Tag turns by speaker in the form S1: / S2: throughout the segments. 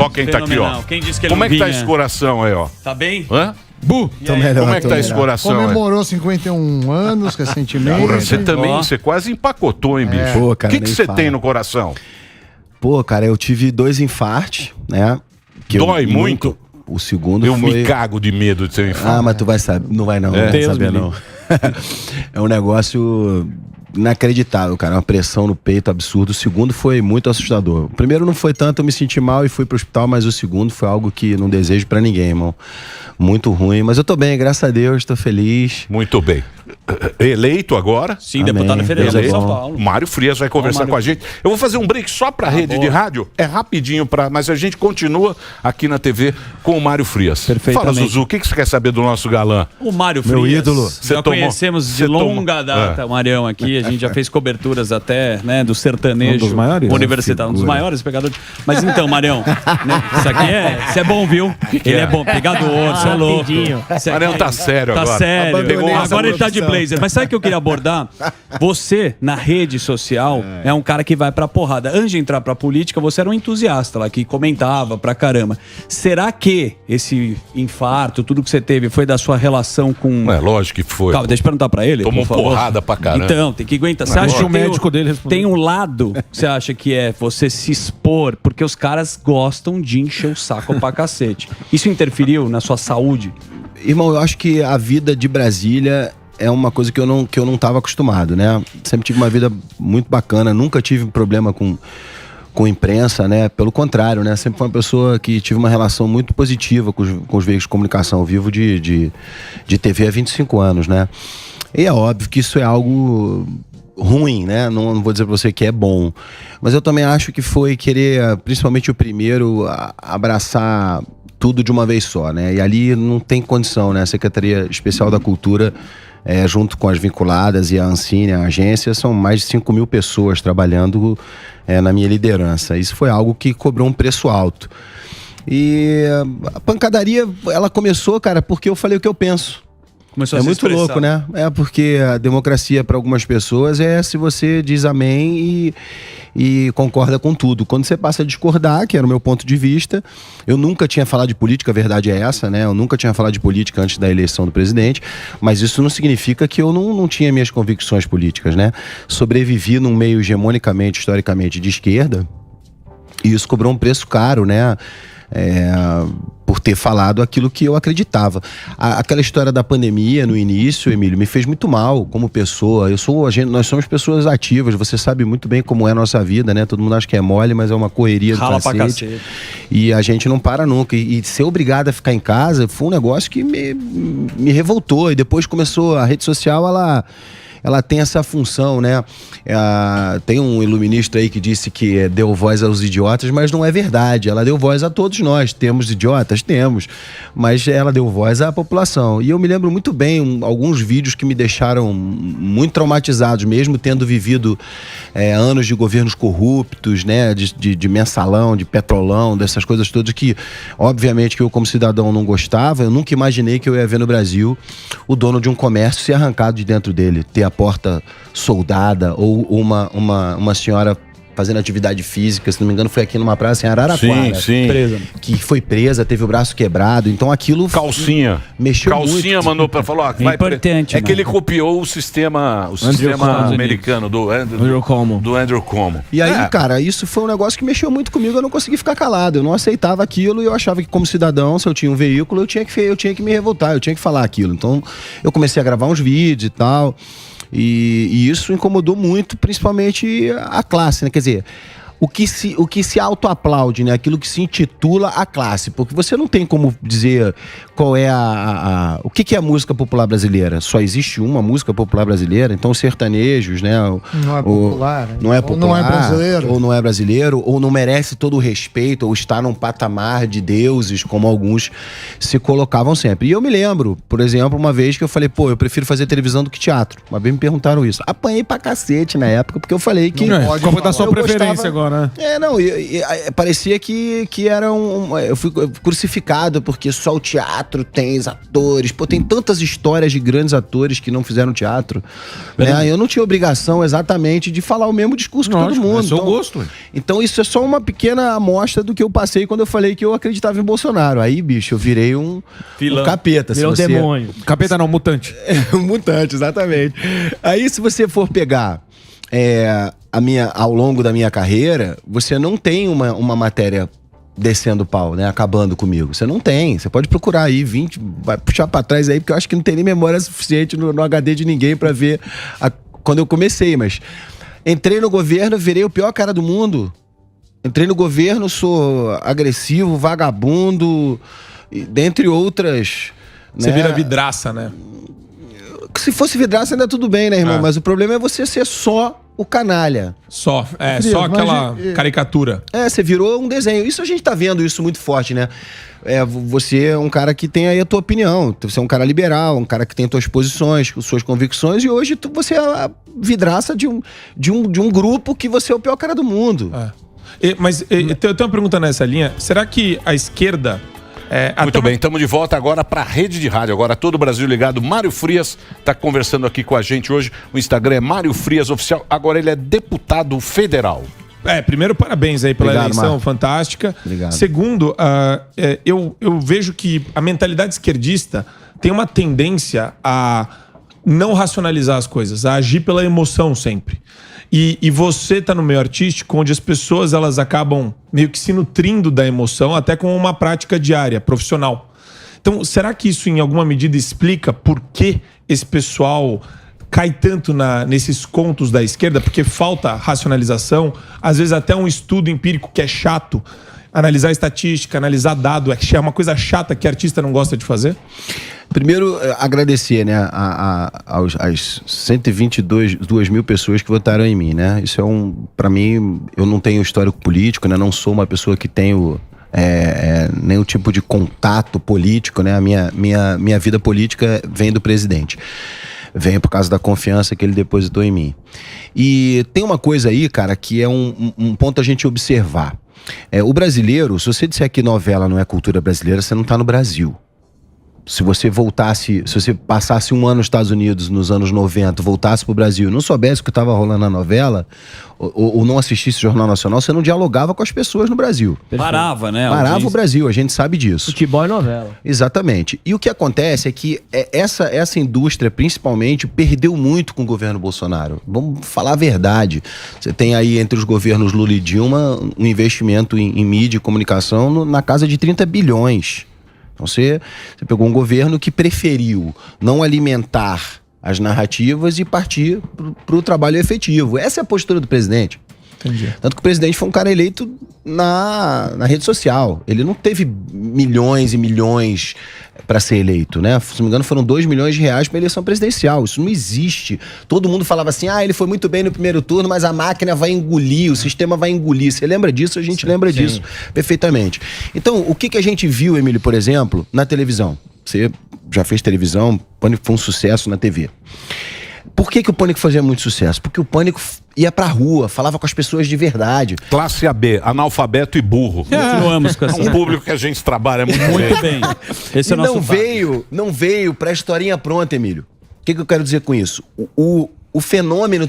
S1: Ó quem tá aqui, ó.
S2: Quem disse que ele
S1: Como
S2: não
S1: é que tá
S2: vinha?
S1: esse coração aí, ó?
S2: Tá bem?
S1: Hã?
S3: Tô melhor,
S1: Como é que tá esse coração?
S4: Comemorou 51 anos recentemente.
S1: Porra, você também, você quase empacotou, hein, bicho?
S3: Pô,
S1: O
S3: cara,
S1: que
S3: nem
S1: você
S3: fala.
S1: tem no coração?
S3: Pô, cara, eu tive 2 infartos, né? Que
S1: Dói muito?
S3: O segundo
S1: Eu
S3: foi...
S1: me cago de medo de ser um infarto.
S3: Ah, mas tu vai saber. Não vai não, não vai
S2: Deus
S3: saber
S2: me
S3: não. É um negócio inacreditável, cara. Uma pressão no peito absurda. O segundo foi muito assustador. O primeiro não foi tanto, eu me senti mal e fui pro hospital, mas o segundo foi algo que não desejo pra ninguém, irmão. Muito ruim, mas eu tô bem, graças a Deus, tô feliz.
S1: Muito bem. Eleito agora?
S2: Sim,
S3: Amém.
S2: deputado federal
S3: Deus é
S2: de São
S3: bom.
S2: Paulo.
S1: Mário Frias vai conversar
S2: Mário.
S1: com a gente. Eu vou fazer um break só pra rede de rádio. É rapidinho, mas a gente continua aqui na TV com o Mário Frias.
S2: Perfeitamente.
S1: Fala, Zuzu, o que você quer saber do nosso galã?
S2: O Mário Frias.
S3: Meu ídolo.
S1: Você
S2: Já
S1: tomou-
S2: conhecemos
S1: você
S2: de longa data o Marião aqui. A gente já fez coberturas até, né, do sertanejo.
S3: Um dos maiores?
S2: Universitário. Um dos maiores pegadores. Mas então, Marião, né, isso aqui isso é bom, viu? Ele é bom. Pegador, você é louco. Isso aqui-
S1: Marião tá sério
S2: Tá
S1: agora.
S2: sério.
S3: Abandonei essa
S2: Agora ele tá de
S3: profissão.
S2: blazer. Mas sabe o que eu queria abordar? Você, na rede social, é um cara que vai pra porrada. Antes de entrar pra política, você era um entusiasta lá, que comentava pra caramba. Será que esse infarto, tudo que você teve, foi da sua relação com...
S1: É lógico que foi.
S2: Calma, deixa eu perguntar pra ele,
S1: Tomou
S2: por favor.
S1: porrada pra caramba.
S2: Então, tem que aguentar. Você acha
S3: Deixa
S2: que
S3: o médico dele responder.
S2: tem um lado que você acha que é você se expor, porque os caras gostam de encher o saco pra cacete. Isso interferiu na sua saúde?
S3: Irmão, eu acho que a vida de Brasília é uma coisa que eu não tava acostumado, né? Sempre tive uma vida muito bacana, nunca tive problema com imprensa, né? Pelo contrário, né? Sempre fui uma pessoa que tive uma relação muito positiva com os veículos de comunicação ao vivo de TV há 25 anos, né? E é óbvio que isso é algo ruim, né? Não vou dizer pra você que é bom, mas eu também acho que foi querer, principalmente o primeiro, abraçar tudo de uma vez só, né? E ali não tem condição, né? A Secretaria Especial da Cultura, junto com as vinculadas e a Ancine, a agência, são mais de 5 mil pessoas trabalhando na minha liderança. Isso foi algo que cobrou um preço alto. E a pancadaria, ela começou, cara, porque eu falei o que eu penso.
S2: Começou a
S3: É
S2: se
S3: muito
S2: expressar.
S3: louco, né? É porque a democracia para algumas pessoas é se você diz amém e concorda com tudo. Quando você passa a discordar, que era o meu ponto de vista, eu nunca tinha falado de política, a verdade é essa, né? Eu nunca tinha falado de política antes da eleição do presidente, mas isso não significa que eu não tinha minhas convicções políticas, né? Sobrevivi num meio hegemonicamente, historicamente de esquerda, e isso cobrou um preço caro, né? Por ter falado aquilo que eu acreditava. Aquela história da pandemia no início, Emílio, me fez muito mal como pessoa. Nós somos pessoas ativas, você sabe muito bem como é a nossa vida, né? Todo mundo acha que é mole, mas é uma correria do
S2: Rala pra
S3: cacete.
S2: cacete.
S3: E a gente não para nunca. E ser obrigado a ficar em casa foi um negócio que me revoltou. E depois começou a rede social, ela tem essa função, né? Tem um iluminista aí que disse que deu voz aos idiotas, mas não é verdade. Ela deu voz a todos nós. Temos idiotas? Temos. Mas ela deu voz à população. E eu me lembro muito bem alguns vídeos que me deixaram muito traumatizados, mesmo tendo vivido anos de governos corruptos, né? De mensalão, de petrolão, dessas coisas todas que, obviamente, que eu como cidadão não gostava. Eu nunca imaginei que eu ia ver no Brasil o dono de um comércio ser arrancado de dentro dele, ter a porta soldada, ou uma senhora fazendo atividade física, se não me engano foi aqui numa praça em Araraquara.
S1: Sim.
S2: Presa.
S3: Que foi presa, teve o braço quebrado, então aquilo...
S1: Calcinha.
S3: Mexeu
S1: Calcinha
S3: muito.
S1: mandou pra falar, ó,
S2: Importante,
S1: É que
S2: né?
S1: ele copiou o sistema
S2: Cuomo.
S1: americano do Andrew Cuomo.
S3: E aí, cara, isso foi um negócio que mexeu muito comigo, eu não consegui ficar calado, eu não aceitava aquilo e eu achava que como cidadão, se eu tinha um veículo, eu tinha que me revoltar, eu tinha que falar aquilo. Então, eu comecei a gravar uns vídeos e tal, e isso incomodou muito, principalmente a classe, né? Quer dizer, o que se autoaplaude, né? Aquilo que se intitula a classe, porque você não tem como dizer qual é o que é a música popular brasileira. Só existe uma música popular brasileira, então os sertanejos, né?
S4: Não é popular.
S3: Não é
S4: Ou
S3: popular,
S4: não é brasileiro.
S3: ou não é brasileiro, ou não merece todo o respeito, ou está num patamar de deuses, como alguns se colocavam sempre. E eu me lembro, por exemplo, uma vez que eu falei, eu prefiro fazer televisão do que teatro. Uma vez me perguntaram isso. Apanhei pra cacete na época, porque eu falei que...
S5: Qual foi da sua preferência agora? né?
S3: Não, parecia que era eu fui crucificado porque só o teatro tem atores. Pô, tem tantas histórias de grandes atores que não fizeram teatro. Né? Eu não tinha obrigação exatamente de falar o mesmo discurso que todo mundo.
S1: É seu gosto.
S3: Então isso é só uma pequena amostra do que eu passei quando eu falei que eu acreditava em Bolsonaro. Aí, bicho, eu virei um capeta.
S6: Virou um demônio.
S5: Capeta não, mutante.
S3: Um mutante, exatamente. Aí, se você for pegar ao longo da minha carreira, você não tem uma matéria descendo pau, né? Acabando comigo. Você não tem. Você pode procurar aí 20, vai puxar pra trás aí, porque eu acho que não tem nem memória suficiente no HD de ninguém pra ver quando eu comecei, mas entrei no governo, virei o pior cara do mundo. Entrei no governo, sou agressivo, vagabundo, dentre outras.
S5: Você
S3: né?
S5: vira vidraça, né?
S3: Se fosse vidraça ainda tudo bem, né, irmão? Mas o problema é você ser só o canalha.
S5: Só
S4: Frias,
S5: aquela
S4: mas,
S5: caricatura.
S3: Você virou um desenho. Isso a gente tá vendo isso muito forte, né? Você é um cara que tem aí a tua opinião. Você é um cara liberal, um cara que tem tuas posições, suas convicções, e hoje você é a vidraça de um grupo que você é o pior cara do mundo.
S5: Mas eu tenho uma pergunta nessa linha. Será que a esquerda...
S1: Muito bem, estamos de volta agora para a rede de rádio. Agora todo o Brasil ligado. Mário Frias está conversando aqui com a gente hoje. O Instagram é Mário Frias Oficial. Agora ele é deputado federal.
S5: Primeiro, parabéns aí pela eleição,
S3: Marco.
S5: fantástica.
S3: Obrigado.
S5: Segundo, eu vejo que a mentalidade esquerdista tem uma tendência a não racionalizar as coisas, a agir pela emoção sempre. E você tá no meio artístico, onde as pessoas elas acabam meio que se nutrindo da emoção, até com uma prática diária, profissional. Então, será que isso em alguma medida explica por que esse pessoal cai tanto nesses contos da esquerda? Porque falta racionalização, às vezes até um estudo empírico que é chato. Analisar estatística, analisar dado, é uma coisa chata que artista não gosta de fazer?
S3: Primeiro, agradecer, né, às 122 mil pessoas que votaram em mim, né? Isso pra mim, eu não tenho histórico político, né? Não sou uma pessoa que tenho nenhum tipo de contato político, né? A minha vida política vem do presidente. Vem por causa da confiança que ele depositou em mim. E tem uma coisa aí, cara, que é um ponto a gente observar. O brasileiro, se você disser que novela não é cultura brasileira, você não tá no Brasil. Se você passasse um ano nos Estados Unidos nos anos 90, voltasse pro Brasil e não soubesse o que estava rolando na novela, ou não assistisse o Jornal Nacional, você não dialogava com as pessoas no Brasil.
S2: Parava, né?
S3: Parava o Brasil, a gente sabe disso.
S6: Futebol e novela.
S3: Exatamente. E o que acontece é que essa indústria, principalmente, perdeu muito com o governo Bolsonaro. Vamos falar a verdade. Você tem aí, entre os governos Lula e Dilma, um investimento em mídia e comunicação na casa de 30 bilhões. Então você pegou um governo que preferiu não alimentar as narrativas e partir para o trabalho efetivo. Essa é a postura do presidente.
S5: Entendi.
S3: Tanto que o presidente foi um cara eleito na rede social. Ele não teve milhões e milhões para ser eleito, né? Se não me engano, foram 2 milhões de reais para eleição presidencial. Isso não existe. Todo mundo falava assim, ele foi muito bem no primeiro turno, mas a máquina vai engolir, o sistema vai engolir. Você lembra disso? A gente lembra disso perfeitamente. Então, o que a gente viu, Emílio, por exemplo, na televisão? Você já fez televisão, Pânico foi um sucesso na TV. Por que o Pânico fazia muito sucesso? Porque o Pânico ia pra rua, falava com as pessoas de verdade.
S1: Classe AB, analfabeto e burro.
S2: Continuamos com essa.
S1: Um público que a gente trabalha muito bem.
S2: Esse é o nosso
S3: não veio pra historinha pronta, Emílio. O que eu quero dizer com isso? O fenômeno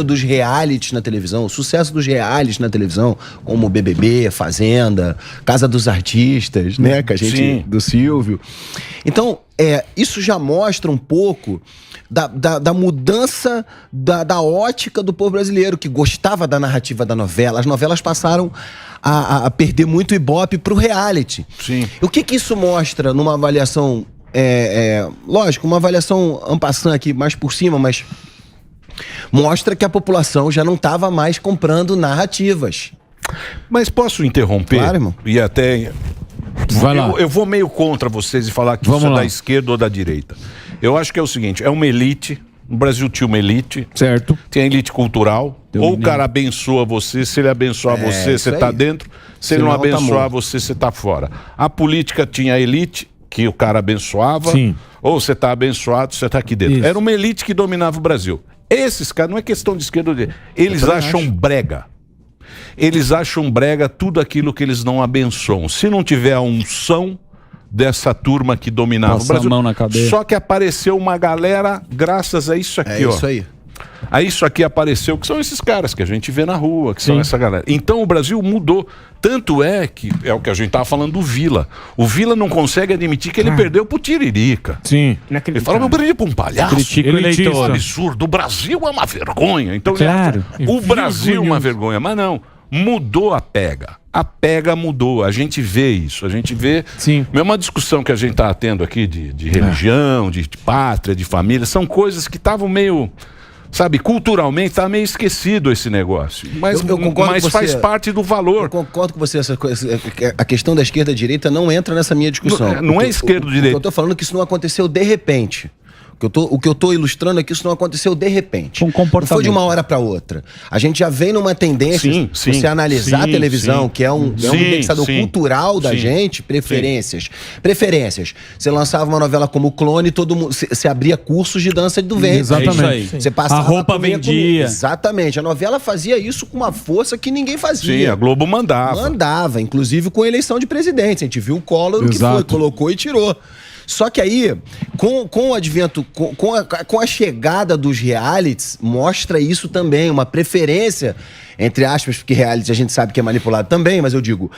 S3: dos realities na televisão, o sucesso dos realities na televisão, como BBB, Fazenda, Casa dos Artistas, né? Que a gente,
S1: Sim.
S3: do Silvio. Então, isso já mostra um pouco da mudança da ótica do povo brasileiro, que gostava da narrativa da novela. As novelas passaram a perder muito ibope pro reality.
S1: Sim.
S3: O que isso mostra numa avaliação... lógico, uma avaliação en passant aqui, mais por cima, mas mostra que a população já não estava mais comprando narrativas.
S1: Mas posso interromper?
S3: Claro, irmão.
S1: E até...
S5: Vai lá.
S1: Eu vou meio contra vocês e falar que
S5: Vamos
S1: isso é
S5: lá.
S1: da esquerda ou da direita. Eu acho que é o seguinte, é uma elite. No Brasil tinha uma elite.
S5: Certo.
S1: Tem a elite cultural. Ou o cara abençoa você, se ele abençoar você,
S3: isso
S1: você tá
S3: aí.
S1: dentro. Se ele
S3: Senão
S1: não
S3: tá
S1: abençoar
S3: morto.
S1: você, você tá fora. A política tinha a elite, que o cara abençoava.
S5: Sim.
S1: Ou você tá abençoado, você tá aqui dentro.
S5: Isso.
S1: Era uma elite que dominava o Brasil. Esses caras, não é questão de esquerda ou de direita, eles acham brega. eles acham brega tudo aquilo que eles não abençoam. Se não tiver a unção dessa turma que dominava
S2: Passa
S1: o Brasil,
S2: a mão na cabeça.
S1: só que apareceu uma galera graças a isso aqui,
S3: É
S1: ó.
S3: isso aí.
S1: Aí isso aqui apareceu, que são esses caras que a gente vê na rua, que são essa galera. Então o Brasil mudou. Tanto é que, é o que a gente tava falando do Vila. O Vila não consegue admitir que ele perdeu pro Tiririca.
S5: Sim.
S1: Ele fala, eu perdi pra um palhaço.
S2: Critica o
S5: Elitista.
S1: É um
S2: eleitor.
S1: absurdo. O Brasil é uma vergonha. Então,
S2: Claro.
S1: o Brasil é uma vergonha. Mas não, mudou a pega. A pega mudou. A gente vê isso. A gente vê.
S5: Sim.
S1: Mesma discussão que a gente tá tendo aqui de religião, de pátria, de família. São coisas que estavam meio... Sabe, culturalmente tá meio esquecido esse negócio. Mas,
S3: Eu concordo
S1: mas
S3: com
S1: faz
S3: você.
S1: Eu concordo
S3: concordo com você. A questão da esquerda e direita não entra nessa minha discussão.
S1: Não é esquerda ou direita.
S3: Eu tô falando que isso não aconteceu de repente. O que eu tô ilustrando é que isso não aconteceu de repente.
S2: Um comportamento.
S3: Não foi de uma hora para outra. A gente já vem numa tendência,
S1: Sim,
S3: se
S1: sim,
S3: você analisar
S1: sim,
S3: a televisão,
S1: sim.
S3: que é um
S1: Sim,
S3: indexador
S1: sim,
S3: cultural da
S1: sim.
S3: gente, preferências. Preferências. Você lançava uma novela como Clone, todo mundo. Você abria cursos de dança do ventre.
S2: Exatamente.
S3: É isso aí. Você passava
S2: A roupa
S3: comia
S2: vendia.
S3: Exatamente. A novela fazia isso com uma força que ninguém fazia.
S1: Sim, a Globo mandava.
S3: Mandava, inclusive com a eleição de presidente. A gente viu o Collor, o que foi, colocou e tirou. Só que aí, com o advento, com a chegada dos realities, mostra isso também, uma preferência, entre aspas, porque reality a gente sabe que é manipulado também, mas eu digo,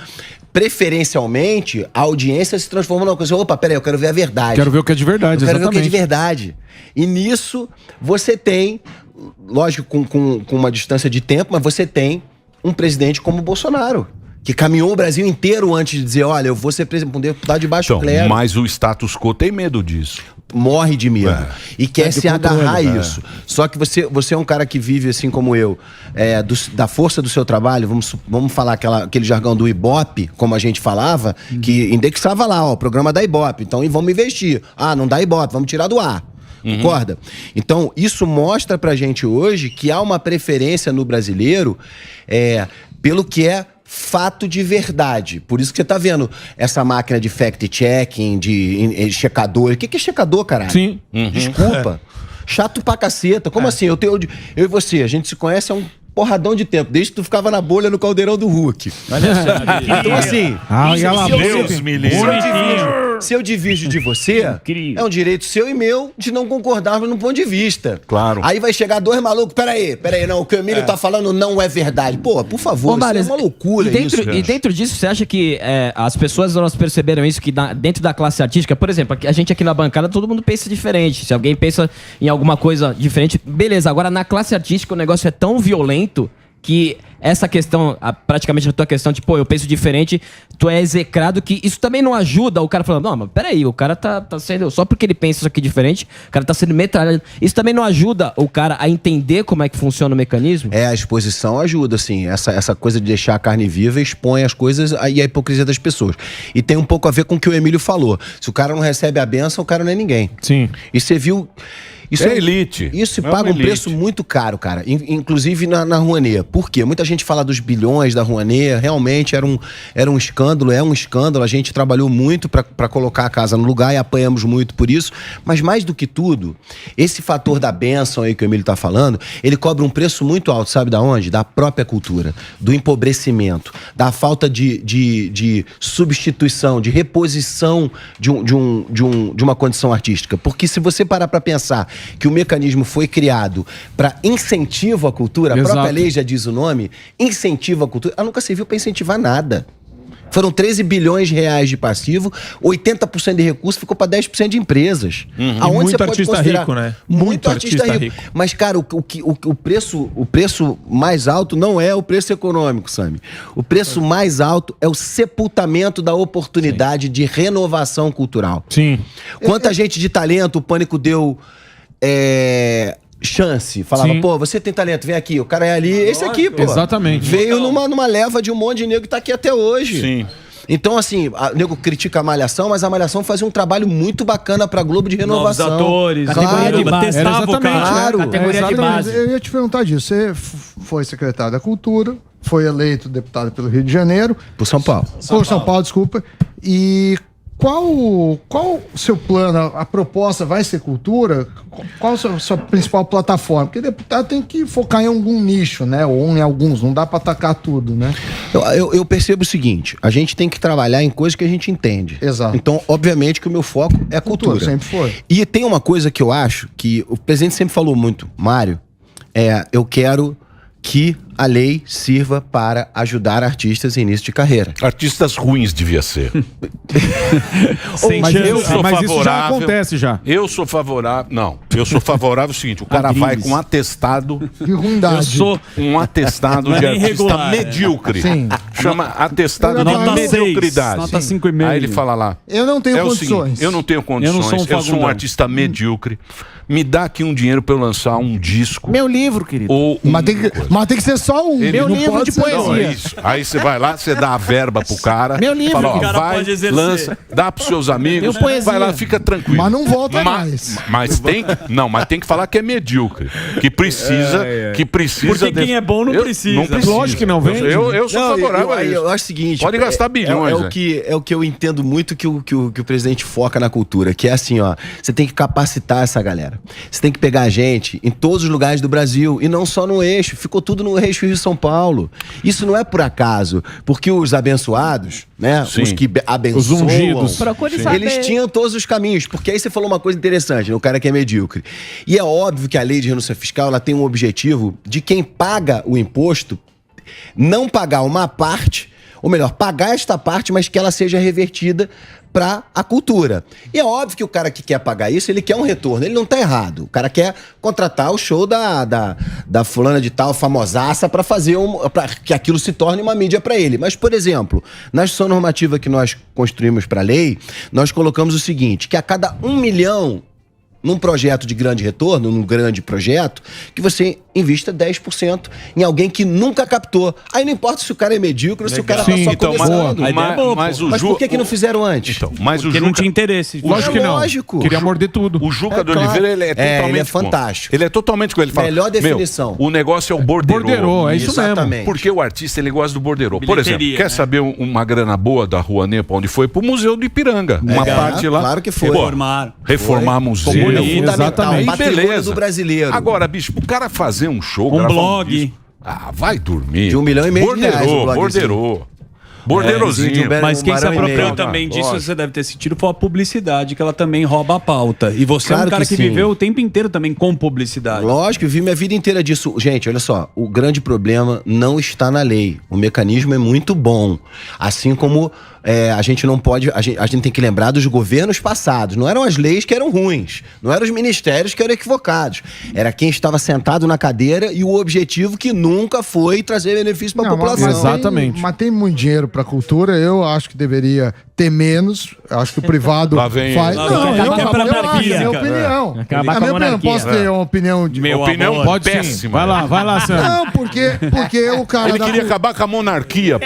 S3: preferencialmente, a audiência se transforma numa coisa, opa, peraí, eu quero ver a verdade.
S6: Quero ver o que é de verdade,
S3: Eu quero ver o que é de
S6: exatamente.
S3: verdade. E nisso, você tem, lógico, com uma distância de tempo, mas você tem um presidente como o Bolsonaro, que caminhou o Brasil inteiro antes de dizer, olha, eu vou ser presidente, um deputado de baixo
S1: Então,
S3: clero.
S1: mas o status quo tem medo disso.
S3: Morre de medo. E quer se agarrar a
S1: controle.
S3: isso. Só que você é um cara que vive assim como eu, da força do seu trabalho, vamos falar aquele jargão do Ibope, como a gente falava, que indexava lá, ó, o programa da Ibope. Então, vamos investir. Ah, não dá Ibope, vamos tirar do ar. Concorda? Então, isso mostra pra gente hoje que há uma preferência no brasileiro pelo que é fato de verdade. Por isso que você tá vendo essa máquina de fact-checking, de checador. O que é checador, caralho?
S5: Sim.
S3: Desculpa. Chato pra caceta. Como assim? Eu e você, a gente se conhece há um porradão de tempo, desde que tu ficava na bolha no caldeirão do Hulk. Então assim...
S6: E ela
S1: Deus me livre.
S3: Se eu divirjo de você, é um direito seu e meu de não concordarmos num ponto de vista.
S1: Claro.
S3: Aí vai chegar dois malucos, peraí, não, o que o Emílio tá falando não é verdade. Pô, por favor, isso é uma loucura isso.
S7: E dentro disso, você acha que as pessoas elas perceberam isso, que dentro da classe artística, por exemplo, a gente aqui na bancada, todo mundo pensa diferente. Se alguém pensa em alguma coisa diferente, beleza. Agora, na classe artística, o negócio é tão violento que essa questão, praticamente a tua questão, tipo, eu penso diferente, tu é execrado, que isso também não ajuda o cara falando, não, mas peraí, o cara tá sendo, só porque ele pensa isso aqui diferente, o cara tá sendo metralhado. Isso também não ajuda o cara a entender como é que funciona o mecanismo?
S3: A exposição ajuda, assim, essa coisa de deixar a carne viva expõe as coisas e a hipocrisia das pessoas. E tem um pouco a ver com o que o Emílio falou. Se o cara não recebe a benção, o cara não é ninguém.
S5: Sim.
S3: E você viu... Isso
S1: É elite.
S3: Isso
S1: É
S3: paga
S1: uma
S3: um preço
S1: elite.
S3: muito caro, cara. Inclusive na Rouanet. Por quê? Muita gente fala dos bilhões da Rouanet. Realmente era um escândalo, é um escândalo. A gente trabalhou muito para colocar a casa no lugar e apanhamos muito por isso. Mas mais do que tudo, esse fator da bênção aí que o Emílio tá falando, ele cobra um preço muito alto, sabe da onde? Da própria cultura, do empobrecimento, da falta de substituição, de reposição de uma condição artística. Porque se você parar para pensar que o mecanismo foi criado para incentivo à cultura, a própria lei já diz o nome, incentivo à cultura, ela nunca serviu para incentivar nada. Foram 13 bilhões de reais de passivo, 80% de recurso ficou para 10% de empresas. Aonde
S5: muito
S3: você pode
S5: artista
S3: considerar?
S5: rico, né?
S3: Muito artista rico. Mas, cara, o preço mais alto não é o preço econômico, Sami. O preço mais alto é o sepultamento da oportunidade de renovação cultural.
S5: Sim.
S3: Quanta gente de talento o Pânico deu chance. Falava,
S5: Sim.
S3: pô, você tem talento, vem aqui. O cara é ali, esse aqui, pô.
S6: Exatamente.
S3: Veio numa leva de um monte de negro que tá aqui até hoje.
S1: Sim.
S3: Então, assim, o nego critica a Malhação, mas a Malhação fazia um trabalho muito bacana pra Globo de renovação.
S2: Novos atores,
S7: Categoria de base.
S2: testava o cara.
S3: Claro.
S7: Categoria de
S4: Mas
S7: base.
S4: eu ia te perguntar disso. Você foi secretário da Cultura, foi eleito deputado pelo Rio de Janeiro,
S3: Pro São Paulo.
S4: por São Paulo, desculpa. E qual o seu plano? A proposta vai ser cultura? Qual a sua principal plataforma? Porque deputado tem que focar em algum nicho, né? Ou em alguns, não dá para atacar tudo, né?
S3: Eu percebo o seguinte, a gente tem que trabalhar em coisas que a gente entende.
S4: Exato.
S3: Então, obviamente que o meu foco é a cultura.
S4: Sempre foi.
S3: E tem uma coisa que eu acho que o presidente sempre falou muito, Mário, eu quero que a lei sirva para ajudar artistas em início de carreira.
S1: Artistas ruins devia ser.
S2: Sem chance.
S1: Eu sou
S6: Mas isso já
S1: favorável.
S6: acontece já.
S1: Eu sou favorável. Não, eu sou favorável o seguinte: o cara vai com um atestado.
S4: Que ruindade.
S2: Eu sou
S1: Um atestado
S2: Não é
S1: de
S2: nem
S1: artista
S2: regular,
S1: medíocre.
S4: Sim.
S1: Chama atestado de
S2: nota
S1: mediocridade.
S2: 6, nota 5,5.
S1: Aí ele fala lá.
S4: Eu não tenho
S1: É o
S4: condições.
S1: seguinte, eu não tenho condições,
S2: Eu não sou um
S1: eu sou um
S2: Fagundão.
S1: artista medíocre. Me dá aqui um dinheiro pra eu lançar um disco.
S6: Meu livro, querido.
S1: Ou
S4: Mas tem que ser só um.
S1: Ele-
S4: Não
S1: Meu
S6: livro
S4: pode
S6: de
S4: ser
S6: poesia.
S1: Não, é isso. Aí você vai lá, você dá a verba pro cara.
S6: Meu livro.
S1: Fala, ó,
S2: O cara
S1: vai,
S2: pode exercer.
S1: lança, dá pros seus amigos,
S6: Meu poesia.
S1: vai lá, fica tranquilo.
S4: Mas não volta mais.
S1: Mas tem que falar que é medíocre. Que precisa. Que precisa
S2: Porque quem é bom não precisa.
S1: Não precisa.
S6: Lógico que não vende.
S1: Eu sou favorável a isso.
S3: Eu acho o seguinte...
S1: Pode gastar bilhões, né?
S3: É o que eu entendo muito que o presidente foca na cultura, que é assim, ó, você tem que capacitar essa galera. Você tem que pegar a gente em todos os lugares do Brasil, e não só no eixo, ficou tudo no eixo Rio-São Paulo. Isso não é por acaso, porque os abençoados, né,
S1: Sim.
S3: os que abençoam,
S6: Os ungidos.
S7: Procure saber.
S3: eles tinham todos os caminhos, porque aí você falou uma coisa interessante, né, o cara que é medíocre. E é óbvio que a lei de renúncia fiscal, ela tem um objetivo de quem paga o imposto não pagar uma parte, ou melhor, pagar esta parte, mas que ela seja revertida para a cultura. E é óbvio que o cara que quer pagar isso, ele quer um retorno, ele não tá errado. O cara quer contratar o show da fulana de tal, famosaça, para fazer para que aquilo se torne uma mídia para ele. Mas, por exemplo, na instituição normativa que nós construímos para a lei, nós colocamos o seguinte, que a cada 1 milhão num projeto de grande retorno, num grande projeto, que você invista 10% em alguém que nunca captou. Aí não importa se o cara é medíocre ou se o cara tá
S6: Sim,
S3: só
S6: então,
S3: começando.
S2: A ideia é boa,
S1: mas
S2: pô.
S1: o
S3: Mas por que não fizeram antes?
S1: Então, mas
S2: Porque
S1: o
S2: não
S1: Juca,
S2: tinha interesse.
S6: Lógico que não.
S3: Lógico.
S6: Queria morder tudo.
S1: o Juca
S3: É
S1: do
S3: claro.
S1: Oliveira, ele é totalmente
S3: ele é
S1: contra.
S3: fantástico.
S1: Ele é totalmente com ele fala.
S3: Melhor definição.
S1: Meu, o negócio é o borderô.
S6: Borderô, é isso mesmo.
S3: Exatamente.
S1: Porque o artista, ele gosta do borderô. Por exemplo,
S2: Bilheteria,
S1: quer
S2: né?
S1: saber uma grana boa da Rouanet, pra onde foi? Pro Museu do Ipiranga. Uma parte lá.
S3: claro que foi.
S1: Pô,
S2: Reformar.
S1: reformar museu.
S3: Foi
S6: Sim,
S3: fundamental.
S6: exatamente.
S3: Patrimônio
S1: Beleza.
S3: do brasileiro.
S1: Agora, bicho, o cara fazer um show,
S2: Um
S1: gravar
S2: blog.
S1: disco, vai dormir.
S3: De 1,5 milhão de reais, o blogzinho.
S1: Borderô. Borderozinho.
S3: de um belo-
S2: Mas quem se
S3: Barão e
S2: apropriou
S3: meio.
S2: também disso,
S1: Lógico.
S2: você deve ter sentido, foi a publicidade, que ela também rouba a pauta. E você é
S3: Claro
S2: um cara
S3: que
S2: que
S3: sim.
S2: viveu o tempo inteiro também com publicidade.
S3: Lógico, eu vi minha vida inteira disso. Gente, olha só, o grande problema não está na lei. O mecanismo é muito bom. Assim como a gente não pode... A gente tem que lembrar dos governos passados. Não eram as leis que eram ruins. Não eram os ministérios que eram equivocados. Era quem estava sentado na cadeira e o objetivo que nunca foi trazer benefício para a
S4: Não,
S3: população.
S6: Exatamente.
S4: Mas tem muito dinheiro pra cultura, eu acho que deveria ter menos. Eu acho que o privado
S1: Lá vem
S4: faz.
S1: ele.
S4: Não,
S2: Lá
S4: eu
S2: vem
S4: acho,
S2: pra
S4: eu acho,
S2: monarquia,
S4: é minha
S2: cara.
S4: opinião.
S7: Acabar
S4: A
S7: com a
S4: minha opinião,
S7: monarquia.
S4: posso ter uma opinião de.
S1: Opinião
S2: amor.
S6: Pode sim.
S1: péssima.
S6: Vai lá, Sam.
S4: Não, porque o cara.
S1: Ele
S4: da
S1: queria
S4: cu-
S1: acabar com a monarquia, pô.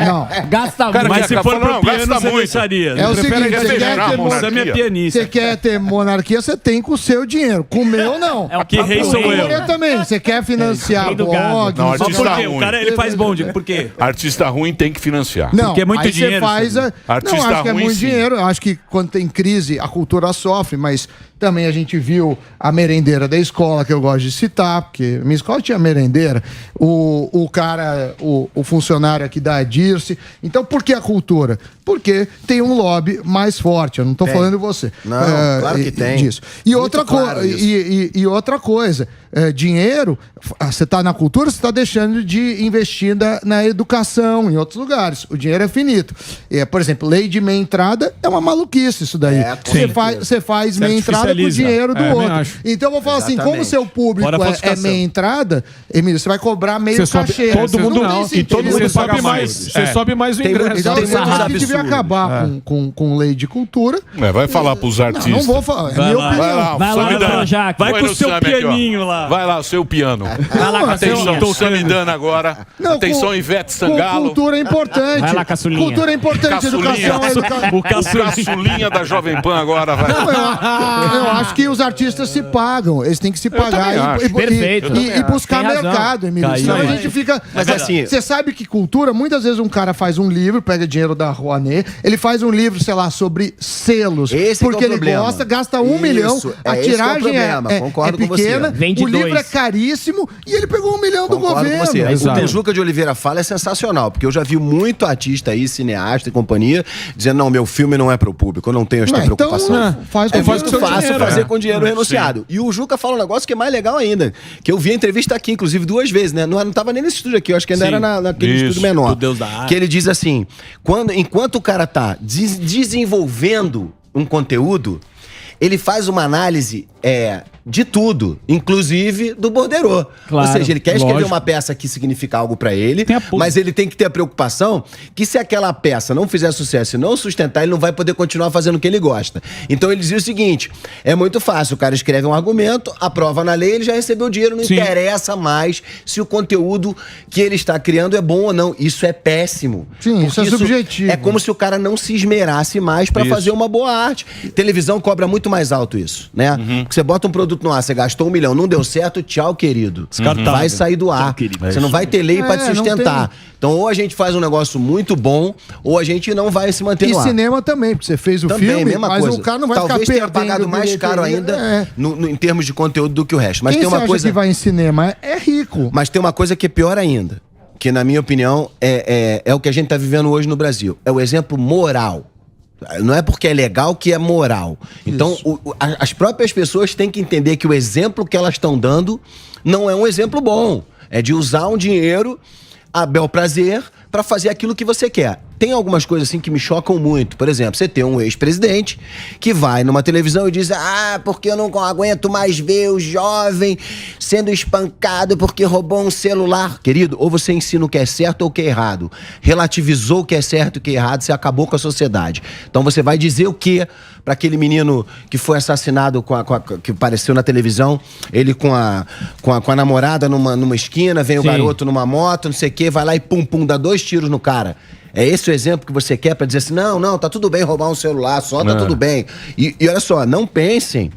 S4: Não.
S7: Gasta
S1: Cara,
S7: muito.
S2: Mas se
S1: Não,
S2: for pro piano,
S1: gasta
S2: você
S1: muito.
S2: deixaria.
S4: É o
S1: Prefere
S4: seguinte, você
S1: fechar
S4: quer
S1: a
S4: ter
S1: monarquia.
S2: Você é minha pianista.
S4: Você quer ter monarquia, você tem com o seu dinheiro. Com o meu, não.
S7: É o
S2: Que rei sou eu.
S4: Eu também. Você quer financiar
S7: Rei do gado.
S4: blog,
S1: Não,
S4: não sei o
S2: Mas
S1: artista
S2: por
S4: quê.
S2: quê?
S1: ruim.
S2: O cara, ele faz bom. Por quê?
S1: Artista ruim tem que financiar.
S4: Não,
S2: Porque é muito
S4: aí
S2: dinheiro,
S4: você faz
S2: sabe?
S1: Artista
S4: não, acho que é
S1: ruim,
S4: muito
S1: sim.
S4: dinheiro. Eu acho que quando tem crise, a cultura sofre, mas também a gente viu a merendeira da escola, que eu gosto de citar, porque minha escola tinha merendeira, o cara, o funcionário aqui da Dirce. Então, por que a cultura? Porque tem um lobby mais forte. Eu não estou falando de você.
S3: Não, claro que tem.
S4: Disso. E
S3: Muito
S4: outra,
S3: claro isso.
S4: e outra coisa, dinheiro, você está na cultura, você está deixando de investir na educação, em outros lugares. O dinheiro é finito. Por exemplo, lei de meia entrada é uma maluquice isso daí.
S3: Com
S4: Você faz meia entrada com o
S2: artificializa.
S4: dinheiro do
S6: É, também
S4: outro.
S6: acho.
S4: Então eu vou falar assim, como o
S3: Exatamente.
S4: seu público
S2: Fora a
S4: é
S2: falsificação.
S4: meia entrada, Emílio, você vai cobrar meio
S6: Você sobe,
S4: cachê.
S6: todo mundo
S4: tem
S6: não. E
S4: sentido.
S6: todo mundo
S3: Você
S6: sobe
S3: paga
S6: mais.
S3: mais.
S6: Você sobe mais o
S3: Tem
S6: ingresso.
S3: muito-
S4: Então,
S3: tem
S4: eu
S3: muitos
S4: acho que devia
S3: absurdos.
S4: acabar com lei de cultura.
S1: Vai falar pros artistas.
S4: Não vou falar, é
S2: Vai
S4: minha
S2: lá.
S4: opinião.
S1: Vai lá,
S7: Vai lá,
S1: Samidana.
S7: Projac.
S2: Vai
S1: Põe
S2: com
S1: no
S2: o seu
S1: Sam aqui, ó.
S2: pianinho lá.
S1: Vai lá, o seu piano.
S7: Vai lá,
S1: Atenção,
S7: Caçulinha.
S1: Samidana agora.
S4: Não,
S1: Atenção, Ivete
S4: Com
S1: Sangalo.
S4: cultura é importante.
S7: Vai lá, Caçulinha.
S4: Cultura é importante,
S1: Caçulinha.
S4: educação é educação.
S2: O
S1: O
S2: caçulinha.
S1: caçulinha da Jovem Pan agora vai.
S4: Eu eu acho que os artistas se pagam. Eles têm que se pagar
S7: Perfeito.
S4: e buscar
S7: Tem razão.
S4: mercado, Emílio.
S2: Caiu
S4: Senão a
S2: aí.
S4: gente fica.
S3: Mas assim-
S4: Você sabe que cultura, muitas vezes um cara faz um livro, pega dinheiro da Rouanet, ele faz um livro, sei lá, sobre selos.
S3: Esse
S4: porque
S3: que é o
S4: ele
S3: problema.
S4: gosta, gasta 1
S3: Isso,
S4: milhão, a
S3: esse que é o
S4: tiragem
S3: problema, concordo com você.
S4: pequena,
S7: Vende
S4: o livro
S7: 2.
S4: é caríssimo e ele pegou 1 milhão do
S3: Concordo
S4: governo.
S3: com você. O
S6: Exato.
S3: que o Juca de Oliveira fala é sensacional, porque eu já vi muito artista aí, cineasta e companhia, dizendo, não, meu filme não é pro público, eu não tenho esta
S4: Não, então,
S3: preocupação.
S4: faz com
S3: É
S4: o
S3: muito
S4: seu
S3: fácil
S4: dinheiro,
S3: fazer
S4: é.
S3: com dinheiro renunciado. E o Juca fala um negócio que é mais legal ainda, que eu vi a entrevista aqui, inclusive, 2 vezes, né? Não tava nem nesse estúdio aqui, eu acho que ainda
S2: Sim.
S3: era naquele
S1: Isso,
S3: estúdio menor.
S2: do Deus da Arte.
S3: Que ele diz assim, enquanto o cara tá desenvolvendo um conteúdo, ele faz uma análise de tudo, inclusive do borderô.
S7: Claro,
S3: Ou seja, ele quer escrever
S6: lógico.
S3: uma peça que significa algo pra ele,
S2: Tem apoio.
S3: mas ele tem que ter a preocupação que se aquela peça não fizer sucesso e não sustentar, ele não vai poder continuar fazendo o que ele gosta. Então ele dizia o seguinte, é muito fácil, o cara escreve um argumento, aprova na lei, ele já recebeu o dinheiro, não
S2: Sim.
S3: interessa mais se o conteúdo que ele está criando é bom ou não. Isso é péssimo.
S4: Sim, isso
S3: Porque
S4: é subjetivo.
S3: É como se o cara não se esmerasse mais pra
S1: Isso.
S3: fazer uma boa arte. Televisão cobra muito mais alto isso, né? Porque você bota um produto no ar, você gastou 1 milhão, não deu certo, tchau, querido.
S2: Descartável.
S3: Vai sair do ar. Você não vai ter lei pra te
S4: não
S3: sustentar.
S4: tem.
S3: Então, ou a gente faz um negócio muito bom, ou a gente não vai se manter
S4: E
S3: no ar.
S4: cinema também, porque você fez o
S3: Também,
S4: filme,
S3: mesma
S4: mas
S3: coisa.
S4: o cara não vai
S3: Talvez
S4: ficar
S3: tenha
S4: perdendo
S3: pagado mais caro
S4: bilheteria.
S3: ainda em termos de conteúdo do que o resto. Mas
S4: Quem
S3: tem
S4: você
S3: uma
S4: acha
S3: coisa.
S4: que vai em cinema é rico.
S3: Mas tem uma coisa que é pior ainda, que na minha opinião é o que a gente tá vivendo hoje no Brasil. É o exemplo moral. Não é porque é legal que é moral. Então, as próprias pessoas têm que entender que o exemplo que elas estão dando não é um exemplo bom. É de usar um dinheiro a bel prazer para fazer aquilo que você quer. Tem algumas coisas assim que me chocam muito. Por exemplo, você tem um ex-presidente que vai numa televisão e diz: porque eu não aguento mais ver o jovem sendo espancado porque roubou um celular. Querido, ou você ensina o que é certo ou o que é errado. Relativizou o que é certo e o que é errado, você acabou com a sociedade. Então você vai dizer o quê para aquele menino que foi assassinado, que apareceu na televisão, ele com a namorada numa esquina, vem o garoto numa moto, não sei o quê, vai lá e pum, dá 2 tiros no cara. É esse o exemplo que você quer pra dizer assim, não, tá tudo bem roubar um celular, só tá tudo bem. E olha só, não pensem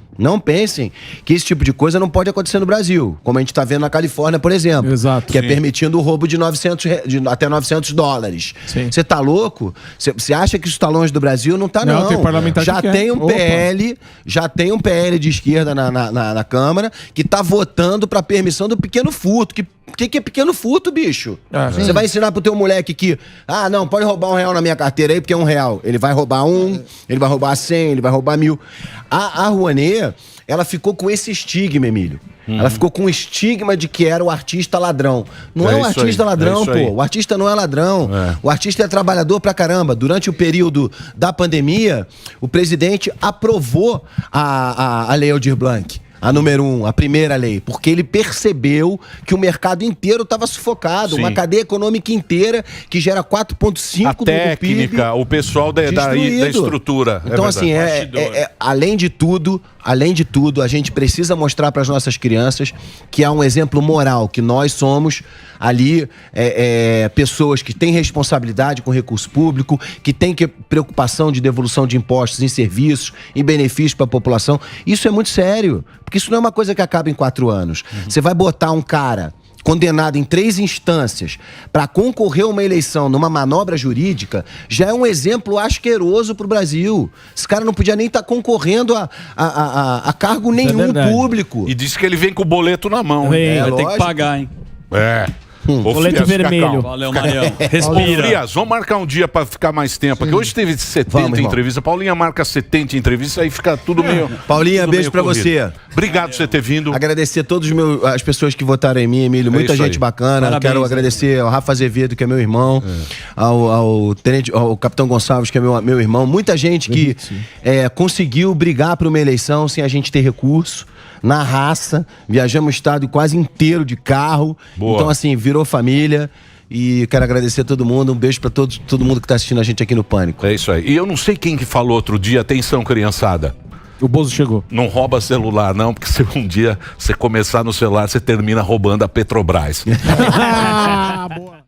S3: que esse tipo de coisa não pode acontecer no Brasil, como a gente tá vendo na Califórnia, por exemplo.
S6: Exato.
S3: Que é permitindo o roubo de até $900.
S2: Sim.
S3: Você tá louco? Você acha que isso tá longe do Brasil? Não tá,
S6: Não,
S3: não.
S6: tem parlamentar
S3: já
S6: que quer.
S3: tem um
S6: Opa.
S3: PL de esquerda na Câmara que tá votando pra permissão do pequeno furto. O que é pequeno furto, bicho? Você vai ensinar pro teu moleque que, não, pode roubar R$1 na minha carteira aí, porque é R$1. Ele vai roubar ele vai roubar 100, ele vai roubar 1.000. A Rouanet, ela ficou com esse estigma, Emílio. Ela ficou com o estigma de que era o artista ladrão. Não é o
S1: isso
S3: artista
S1: aí,
S3: ladrão,
S1: isso aí.
S3: pô. O artista não é ladrão. O artista é trabalhador pra caramba. Durante o período da pandemia, o presidente aprovou a Lei Aldir Blanc. A número 1, a primeira lei, porque ele percebeu que o mercado inteiro estava sufocado,
S1: Sim.
S3: uma cadeia econômica inteira que gera 4,5%
S1: A
S3: do PIB.
S1: técnica, o pessoal da
S3: Destruído.
S1: estrutura.
S3: Então, assim, além de tudo, a gente precisa mostrar para as nossas crianças que há um exemplo moral, que nós somos ali pessoas que têm responsabilidade com recurso público, que têm preocupação de devolução de impostos em serviços, em benefícios para a população. Isso é muito sério, porque isso não é uma coisa que acaba em 4 anos. Você vai botar um cara condenado em 3 instâncias para concorrer a uma eleição numa manobra jurídica, já é um exemplo asqueroso pro Brasil. Esse cara não podia nem estar concorrendo a cargo nenhum
S7: verdade.
S3: público.
S1: E disse que ele vem com o boleto na mão.
S7: Vem.
S2: Vai ter que
S3: lógico.
S2: pagar, hein?
S1: Ô,
S7: Boleto
S1: Frias, fica
S7: vermelho.
S1: calmo.
S2: Valeu, Marião.
S1: Ô,
S2: Respira.
S1: Frias, vamos marcar um dia pra ficar mais tempo. Porque hoje teve 70
S3: Vamos, irmão.
S1: entrevistas. Paulinha marca 70 entrevistas, aí fica tudo meio.
S3: Paulinha,
S1: tudo
S3: beijo
S1: meio
S3: pra
S1: corrido.
S3: você.
S1: Obrigado por você ter vindo.
S3: Agradecer a todas as pessoas que votaram em mim, Emílio. Muita
S1: isso
S3: gente
S1: aí.
S3: bacana.
S2: Parabéns,
S3: Quero
S2: né?
S3: agradecer ao Rafa Azevedo, que é meu irmão, ao Capitão Gonçalves, que é meu irmão. Muita gente que conseguiu brigar por uma eleição sem a gente ter recurso. Na raça, viajamos o estado quase inteiro de carro.
S1: Boa.
S3: Então, assim, virou família. E quero agradecer a todo mundo. Um beijo pra todo mundo que tá assistindo a gente aqui no Pânico.
S1: É isso aí. E eu não sei quem que falou outro dia, atenção, criançada.
S6: O Bozo chegou.
S1: Não rouba celular, não, porque se um dia você começar no celular, você termina roubando a Petrobras.
S6: Boa.